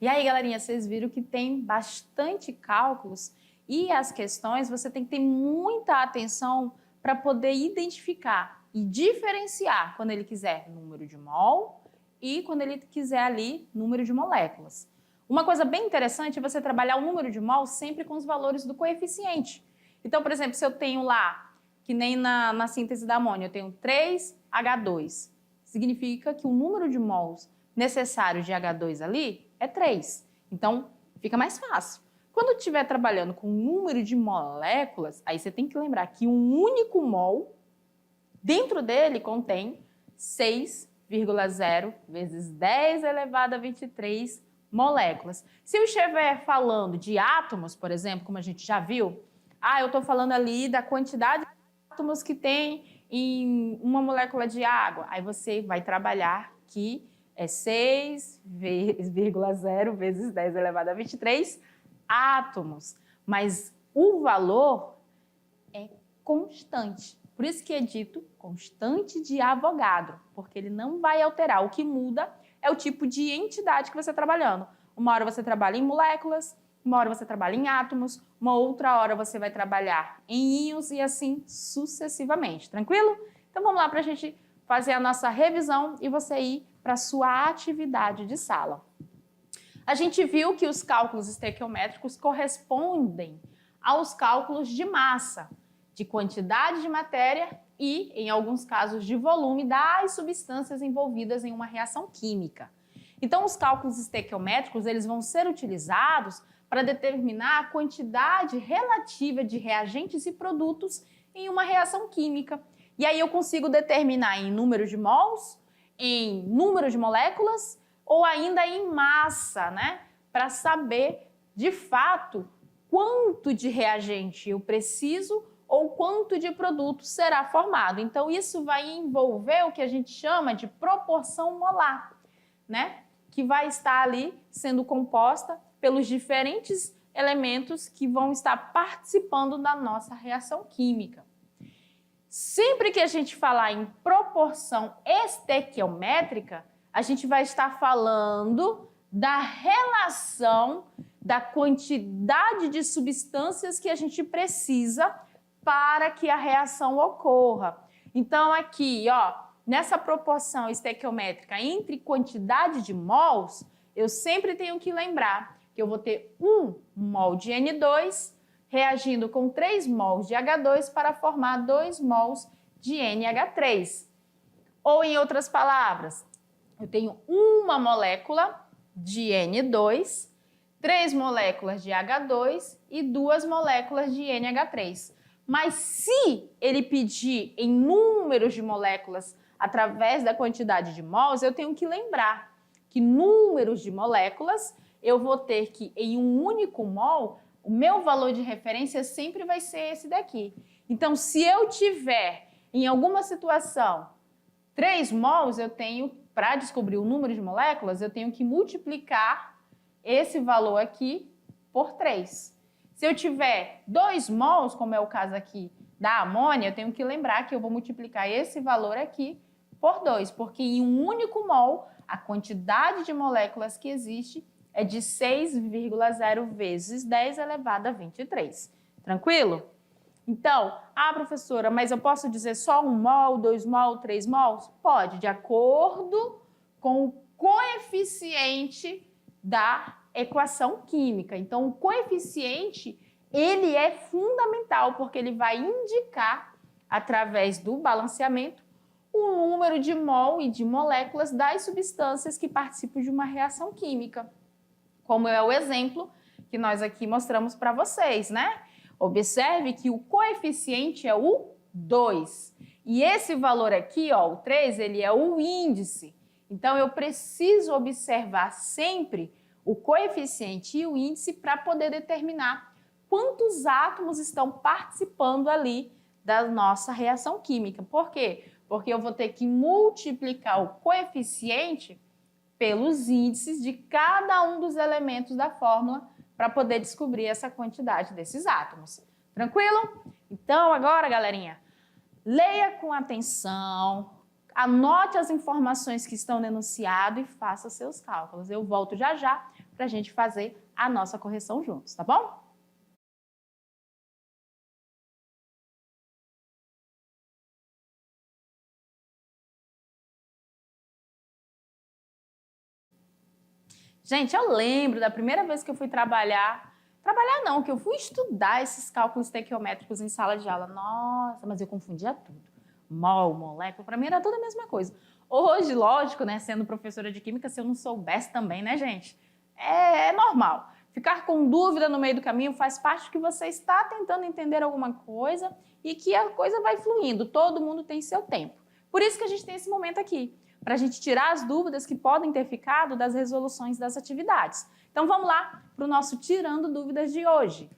E aí, galerinha, vocês viram que tem bastante cálculos e as questões você tem que ter muita atenção para poder identificar e diferenciar quando ele quiser número de mol e quando ele quiser ali número de moléculas. Uma coisa bem interessante é você trabalhar o número de mol sempre com os valores do coeficiente. Então, por exemplo, se eu tenho lá, que nem na síntese da amônia, eu tenho 3H2, significa que o número de mols necessário de H2 ali é 3. Então, fica mais fácil. Quando estiver trabalhando com o número de moléculas, aí você tem que lembrar que um único mol, dentro dele contém 6,0 vezes 10 elevado a 23 moléculas. Se eu estiver falando de átomos, por exemplo, como a gente já viu, eu estou falando ali da quantidade de átomos que tem em uma molécula de água. Aí você vai trabalhar que é 6,0 vezes 10 elevado a 23 átomos. Mas o valor é constante. Por isso que é dito constante de Avogadro, porque ele não vai alterar. O que muda é o tipo de entidade que você está trabalhando. Uma hora você trabalha em moléculas, uma hora você trabalha em átomos, uma outra hora você vai trabalhar em íons e assim sucessivamente. Tranquilo? Então vamos lá para a gente fazer a nossa revisão e você ir para a sua atividade de sala. A gente viu que os cálculos estequiométricos correspondem aos cálculos de massa, de quantidade de matéria e, em alguns casos, de volume das substâncias envolvidas em uma reação química. Então, os cálculos estequiométricos eles vão ser utilizados para determinar a quantidade relativa de reagentes e produtos em uma reação química. E aí eu consigo determinar em número de mols, em número de moléculas ou ainda em massa, né? Para saber, de fato, quanto de reagente eu preciso ou quanto de produto será formado. Então, isso vai envolver o que a gente chama de proporção molar, né? Que vai estar ali sendo composta pelos diferentes elementos que vão estar participando da nossa reação química. Sempre que a gente falar em proporção estequiométrica, a gente vai estar falando da relação da quantidade de substâncias que a gente precisa para que a reação ocorra. Então, aqui, nessa proporção estequiométrica entre quantidade de mols, eu sempre tenho que lembrar que eu vou ter 1 mol de N2 reagindo com 3 mols de H2 para formar 2 mols de NH3. Ou, em outras palavras, eu tenho uma molécula de N2, 3 moléculas de H2 e 2 moléculas de NH3. Mas se ele pedir em números de moléculas através da quantidade de mols, eu tenho que lembrar que números de moléculas eu vou ter que, em um único mol, o meu valor de referência sempre vai ser esse daqui. Então, se eu tiver, em alguma situação, 3 mols, eu tenho, para descobrir o número de moléculas, eu tenho que multiplicar esse valor aqui por 3. Se eu tiver 2 mols, como é o caso aqui da amônia, eu tenho que lembrar que eu vou multiplicar esse valor aqui por 2, porque em um único mol, a quantidade de moléculas que existe é de 6,0 vezes 10 elevado a 23. Tranquilo? Então, professora, mas eu posso dizer só 1 mol, 2 mol, 3 mols? Pode, de acordo com o coeficiente da equação química. Então, o coeficiente, ele é fundamental, porque ele vai indicar, através do balanceamento, o número de mol e de moléculas das substâncias que participam de uma reação química, como é o exemplo que nós aqui mostramos para vocês, né? Observe que o coeficiente é o 2. E esse valor aqui, o 3, ele é o índice. Então, eu preciso observar sempre o coeficiente e o índice para poder determinar quantos átomos estão participando ali da nossa reação química. Por quê? Porque eu vou ter que multiplicar o coeficiente pelos índices de cada um dos elementos da fórmula para poder descobrir essa quantidade desses átomos. Tranquilo? Então, agora, galerinha, leia com atenção, anote as informações que estão no enunciado e faça seus cálculos. Eu volto já já para a gente fazer a nossa correção juntos, tá bom? Gente, eu lembro da primeira vez que eu fui trabalhar não, que eu fui estudar esses cálculos estequiométricos em sala de aula. Nossa, mas eu confundia tudo. Mol, molécula, para mim era tudo a mesma coisa. Hoje, lógico, né, sendo professora de química, se eu não soubesse também, né, gente? É normal. Ficar com dúvida no meio do caminho faz parte do que você está tentando entender alguma coisa e que a coisa vai fluindo. Todo mundo tem seu tempo. Por isso que a gente tem esse momento aqui, para a gente tirar as dúvidas que podem ter ficado das resoluções das atividades. Então vamos lá para o nosso Tirando Dúvidas de hoje.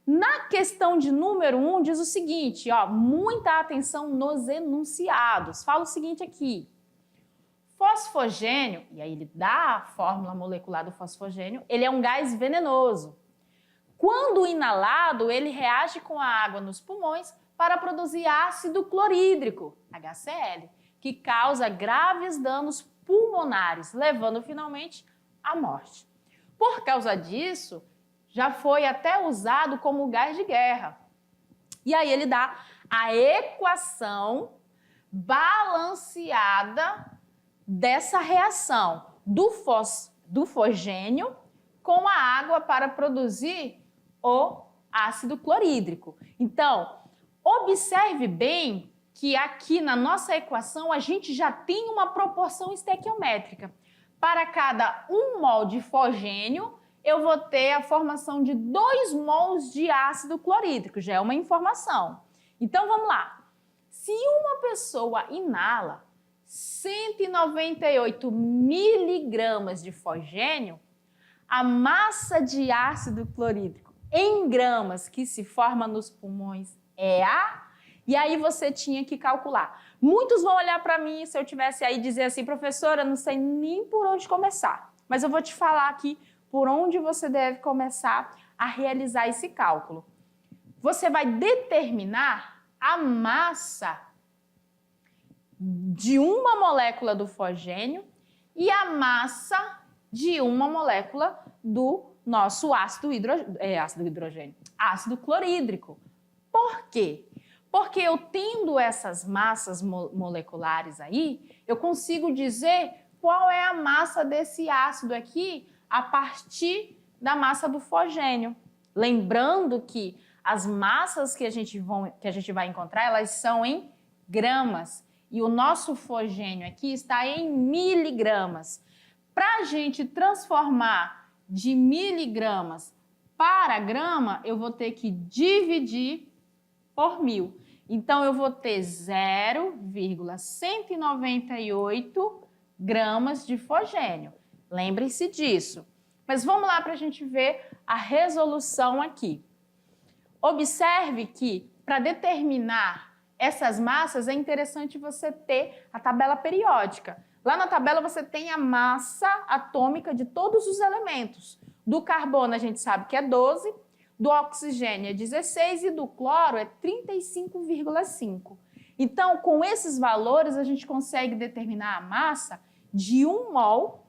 Na questão de número 1 diz o seguinte, ó, muita atenção nos enunciados. Fala o seguinte aqui, fosfogênio, e aí ele dá a fórmula molecular do fosfogênio, ele é um gás venenoso. Quando inalado, ele reage com a água nos pulmões para produzir ácido clorídrico, HCl, que causa graves danos pulmonares, levando finalmente à morte. Por causa disso, já foi até usado como gás de guerra. E aí ele dá a equação balanceada dessa reação do fosfogênio com a água para produzir o ácido clorídrico. Então, observe bem que aqui na nossa equação a gente já tem uma proporção estequiométrica. Para cada 1 mol de fosgênio, eu vou ter a formação de 2 mols de ácido clorídrico, já é uma informação. Então vamos lá. Se uma pessoa inala 198 miligramas de fosgênio, a massa de ácido clorídrico em gramas que se forma nos pulmões é a... E aí você tinha que calcular. Muitos vão olhar para mim, se eu tivesse aí, dizer assim, professora, não sei nem por onde começar. Mas eu vou te falar aqui por onde você deve começar a realizar esse cálculo. Você vai determinar a massa de uma molécula do fosgênio e a massa de uma molécula do nosso ácido clorídrico. Por quê? Porque eu tendo essas massas moleculares aí, eu consigo dizer qual é a massa desse ácido aqui a partir da massa do fosgênio. Lembrando que as massas que a gente vai encontrar, elas são em gramas. E o nosso fosgênio aqui está em miligramas. Para a gente transformar de miligramas para grama, eu vou ter que dividir por 1000. Então, eu vou ter 0,198 gramas de fosgênio. Lembrem-se disso. Mas vamos lá para a gente ver a resolução aqui. Observe que, para determinar essas massas, é interessante você ter a tabela periódica. Lá na tabela você tem a massa atômica de todos os elementos. Do carbono a gente sabe que é 12, do oxigênio é 16 e do cloro é 35,5. Então, com esses valores, a gente consegue determinar a massa de 1 mol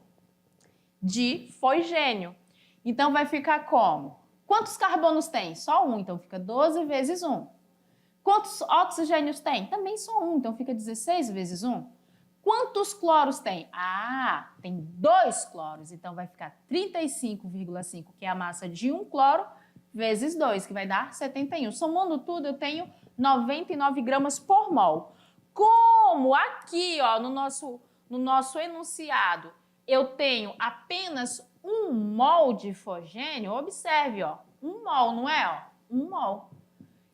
de fosgênio. Então, vai ficar como? Quantos carbonos tem? Só 1, então fica 12 vezes 1. Quantos oxigênios tem? Também só 1, então fica 16 vezes 1. Quantos cloros tem? Ah, tem 2 cloros, então vai ficar 35,5, que é a massa de 1 cloro, vezes 2, que vai dar 71. Somando tudo, eu tenho 99 gramas por mol. Como aqui, ó, no nosso enunciado, eu tenho apenas 1 mol de fosgênio, observe, ó, 1 mol, não é? Ó, 1 mol.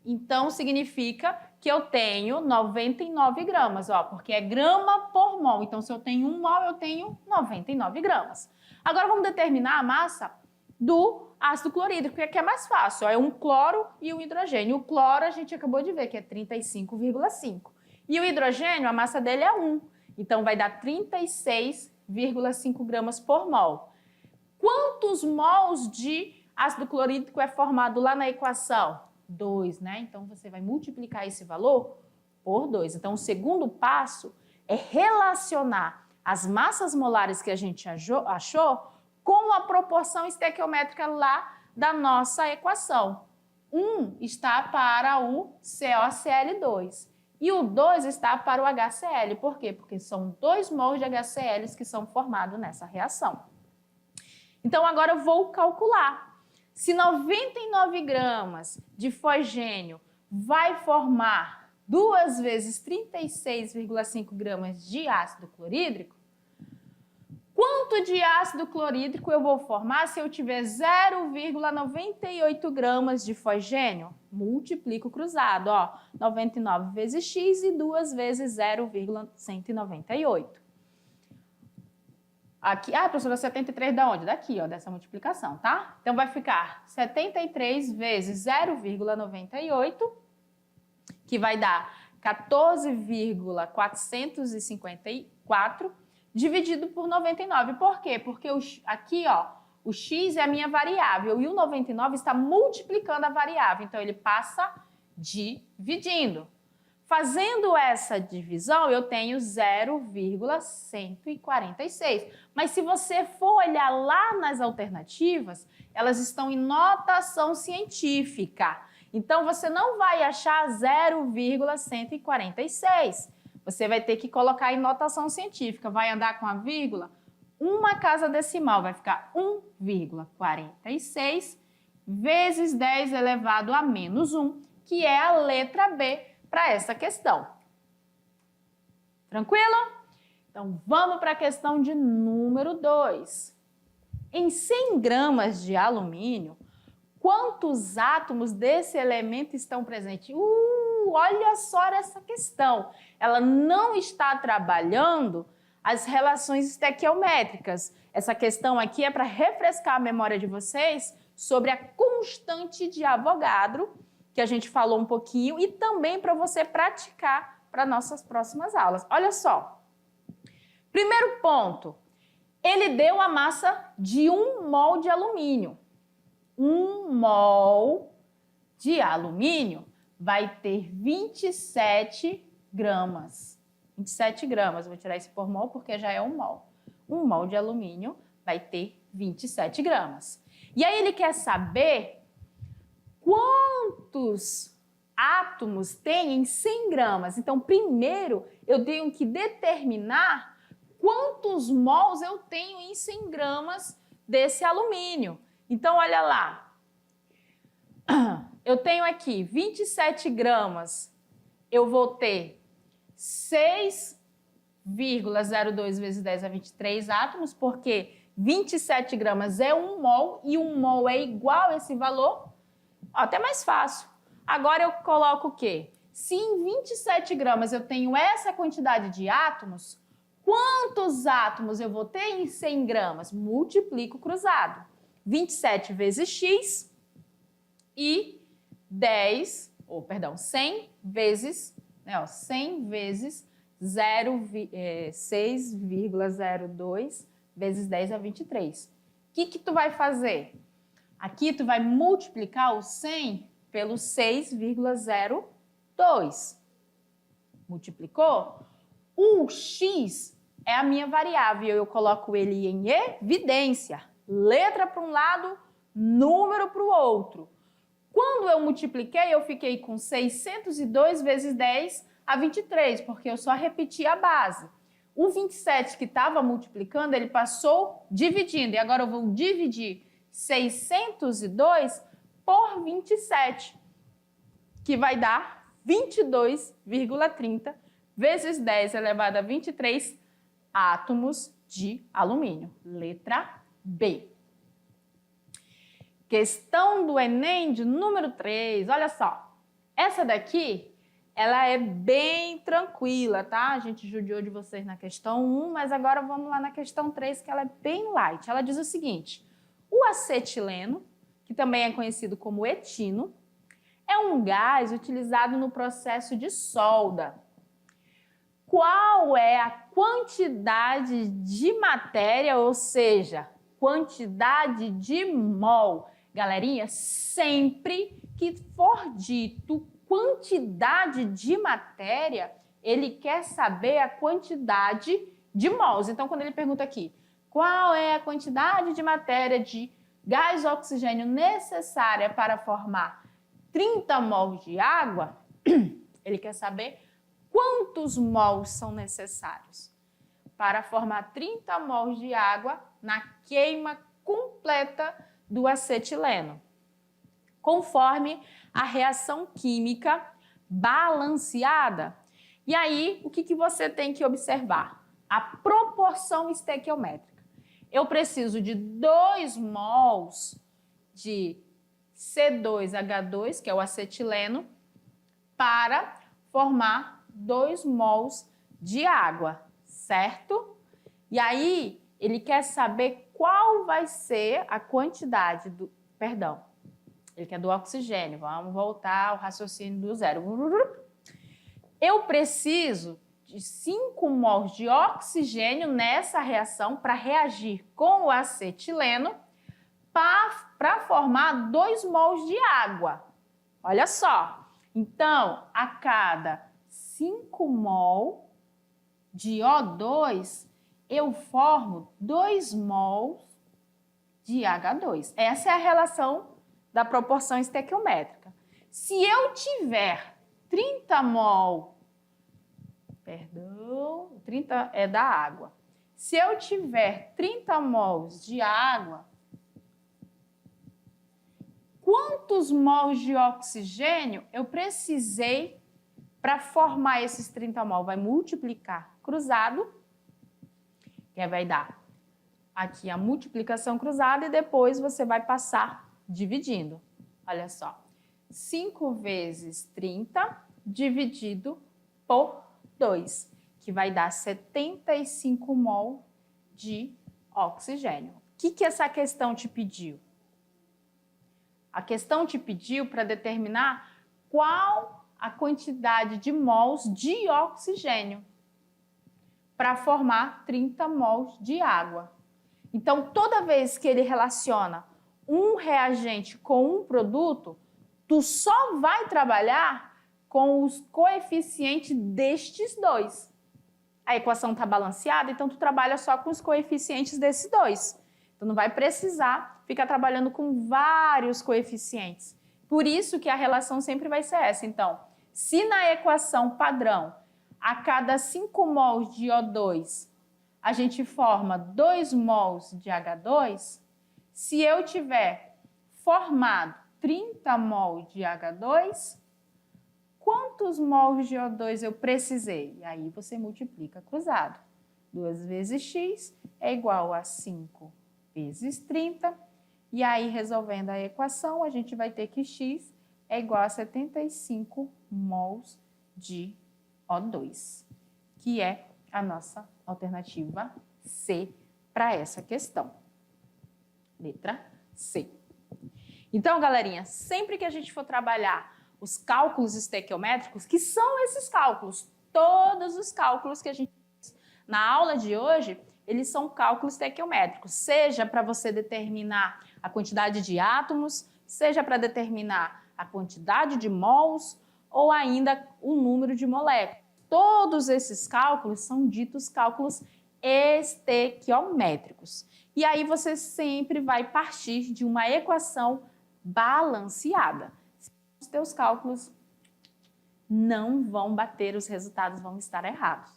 Então, significa que eu tenho 99 gramas, ó, porque é grama por mol. Então, se eu tenho 1 mol, eu tenho 99 gramas. Agora, vamos determinar a massa do ácido clorídrico, que é mais fácil, ó, é um cloro e um hidrogênio. O cloro, a gente acabou de ver, que é 35,5. E o hidrogênio, a massa dele é 1. Então, vai dar 36,5 gramas por mol. Quantos mols de ácido clorídrico é formado lá na equação? 2, né? Então, você vai multiplicar esse valor por 2. Então, o segundo passo é relacionar as massas molares que a gente achou com a proporção estequiométrica lá da nossa equação. 1 está para o CoCl2 e o 2 está para o HCl. Por quê? Porque são 2 mols de HCl que são formados nessa reação. Então, agora eu vou calcular. Se 99 gramas de fosgênio vai formar 2 vezes 36,5 gramas de ácido clorídrico, quanto de ácido clorídrico eu vou formar se eu tiver 0,98 gramas de fosgênio? Multiplico cruzado, ó, 99 vezes x e 2 vezes 0,198. Aqui, professora, 73 da onde? Daqui, ó, dessa multiplicação, tá? Então, vai ficar 73 vezes 0,98, que vai dar 14,454, dividido por 99. Por quê? Porque aqui, ó, o x é a minha variável e o 99 está multiplicando a variável, então ele passa dividindo. Fazendo essa divisão, eu tenho 0,146. Mas se você for olhar lá nas alternativas, elas estão em notação científica. Então, você não vai achar 0,146. Você vai ter que colocar em notação científica. Vai andar com a vírgula, uma casa decimal, vai ficar 1,46 vezes 10 elevado a menos 1, que é a letra B para essa questão. Tranquilo? Então, vamos para a questão de número 2. Em 100 gramas de alumínio, quantos átomos desse elemento estão presentes? Olha só essa questão. Ela não está trabalhando as relações estequiométricas. Essa questão aqui é para refrescar a memória de vocês sobre a constante de Avogadro, que a gente falou um pouquinho, e também para você praticar para nossas próximas aulas. Olha só. Primeiro ponto, ele deu a massa de 1 mol de alumínio. 1 mol de alumínio vai ter 27 gramas. 27 gramas, vou tirar esse por mol porque já é 1 mol. 1 mol de alumínio vai ter 27 gramas. E aí ele quer saber quantos átomos tem em 100 gramas. Então, primeiro, eu tenho que determinar quantos mols eu tenho em 100 gramas desse alumínio. Então, olha lá. Eu tenho aqui 27 gramas. Eu vou ter 6,02 vezes 10 a 23 átomos, porque 27 gramas é 1 mol e 1 mol é igual a esse valor. Até mais fácil. Agora eu coloco o quê? Se em 27 gramas eu tenho essa quantidade de átomos, quantos átomos eu vou ter em 100 gramas? Multiplico cruzado. 27 vezes x e 100 vezes, 100 vezes 6,02 vezes 10 a 23. O que tu vai fazer? Aqui tu vai multiplicar o 100 pelo 6,02. Multiplicou? O x é a minha variável, eu coloco ele em evidência. Letra para um lado, número para o outro. Quando eu multipliquei, eu fiquei com 602 vezes 10 a 23, porque eu só repeti a base. O 27 que estava multiplicando, ele passou dividindo, e agora eu vou dividir 602 por 27, que vai dar 22,30 vezes 10 elevado a 23 átomos de alumínio. Letra B. Questão do Enem de número 3. Olha só. Essa daqui, ela é bem tranquila, tá? A gente judiou de vocês na questão 1, mas agora vamos lá na questão 3, que ela é bem light. Ela diz o seguinte: o acetileno, que também é conhecido como etino, é um gás utilizado no processo de solda. Qual é a quantidade de matéria, ou seja, quantidade de mol? Galerinha, sempre que for dito quantidade de matéria, ele quer saber a quantidade de mols. Então, quando ele pergunta aqui, qual é a quantidade de matéria de gás oxigênio necessária para formar 30 mols de água, ele quer saber quantos mols são necessários para formar 30 mols de água na queima completa do acetileno, conforme a reação química balanceada. E aí, o que você tem que observar? A proporção estequiométrica. Eu preciso de 2 mols de C2H2, que é o acetileno, para formar 2 mols de água, certo? E aí, ele quer saber qual vai ser a quantidade do... Perdão, ele quer do oxigênio. Vamos voltar ao raciocínio do zero. Eu preciso de 5 mols de oxigênio nessa reação para reagir com o acetileno para formar 2 mols de água. Olha só. Então, a cada 5 mol de O2, eu formo 2 mols de H2. Essa é a relação da proporção estequiométrica. Se eu tiver 30 mol, 30 é da água. Se eu tiver 30 mols de água, quantos mols de oxigênio eu precisei para formar esses 30 mols? Vai multiplicar cruzado, que vai dar aqui a multiplicação cruzada e depois você vai passar dividindo. Olha só, 5 vezes 30 dividido por 2, que vai dar 75 mol de oxigênio. O que essa questão te pediu? A questão te pediu para determinar qual a quantidade de mols de oxigênio para formar 30 mols de água. Então, toda vez que ele relaciona um reagente com um produto, tu só vai trabalhar com os coeficientes destes dois. A equação está balanceada, então tu trabalha só com os coeficientes desses dois. Tu não vai precisar ficar trabalhando com vários coeficientes. Por isso que a relação sempre vai ser essa. Então, se na equação padrão, a cada 5 mols de O2, a gente forma 2 mols de H2, se eu tiver formado 30 mol de H2, quantos mols de O2 eu precisei? E aí você multiplica cruzado. 2 vezes x é igual a 5 vezes 30. E aí, resolvendo a equação, a gente vai ter que x é igual a 75 mols de O2, que é a nossa alternativa C para essa questão. Letra C. Então, galerinha, sempre que a gente for trabalhar os cálculos estequiométricos, que são esses cálculos, todos os cálculos que a gente fez na aula de hoje, eles são cálculos estequiométricos, seja para você determinar a quantidade de átomos, seja para determinar a quantidade de mols ou ainda o número de moléculas. Todos esses cálculos são ditos cálculos estequiométricos. E aí você sempre vai partir de uma equação balanceada. Os teus cálculos não vão bater, os resultados vão estar errados.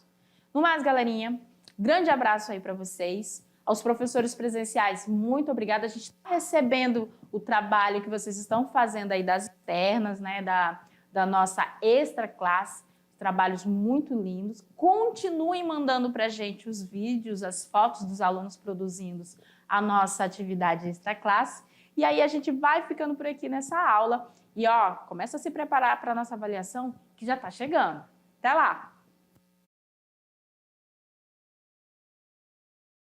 No mais, galerinha, grande abraço aí para vocês. Aos professores presenciais, muito obrigada. A gente está recebendo o trabalho que vocês estão fazendo aí das externas, né, da nossa extra classe. Trabalhos muito lindos. Continuem mandando para a gente os vídeos, as fotos dos alunos produzindo a nossa atividade extra classe. E aí a gente vai ficando por aqui nessa aula. E ó, começa a se preparar para a nossa avaliação que já está chegando. Até lá!